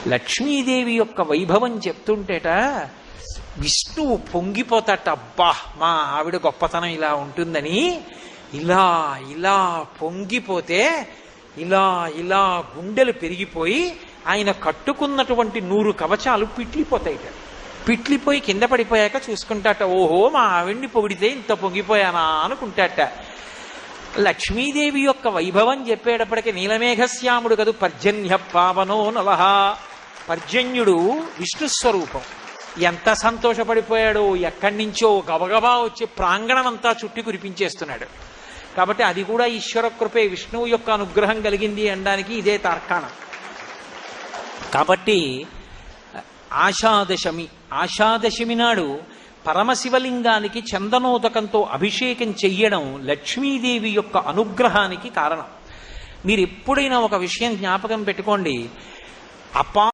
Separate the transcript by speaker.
Speaker 1: లక్ష్మీదేవి యొక్క వైభవం చెప్తుంటేట విష్ణువు పొంగిపోతాట. అబ్బా, మా ఆవిడ గొప్పతనం ఇలా ఉంటుందని. ఇలా ఇలా పొంగిపోతే ఇలా ఇలా గుండెలు పెరిగిపోయి ఆయన కట్టుకున్నటువంటి 100 కవచాలు పిట్లిపోతాయిట. పిట్లిపోయి కింద పడిపోయాక చూసుకుంటాట, ఓహో మా ఆవిడ్ని పొగిడితే ఇంత పొంగిపోయానా అనుకుంటాట. లక్ష్మీదేవి యొక్క వైభవం చెప్పేటప్పటికి నీలమేఘశ్యాముడు కదూ పర్జన్య పావనో నలహ. పర్జన్యుడు విష్ణుస్వరూపం. ఎంత సంతోషపడిపోయాడో, ఎక్కడి నుంచో గబగబా వచ్చి ప్రాంగణమంతా చుట్టి కురిపించేస్తున్నాడు. కాబట్టి అది కూడా ఈశ్వర కృపే, విష్ణువు యొక్క అనుగ్రహం కలిగింది అనడానికి ఇదే తార్కాణం. కాబట్టి ఆషాదశమి నాడు పరమశివలింగానికి చందనోదకంతో అభిషేకం చెయ్యడం లక్ష్మీదేవి యొక్క అనుగ్రహానికి కారణం. మీరు ఎప్పుడైనా ఒక విషయం జ్ఞాపకం పెట్టుకోండి,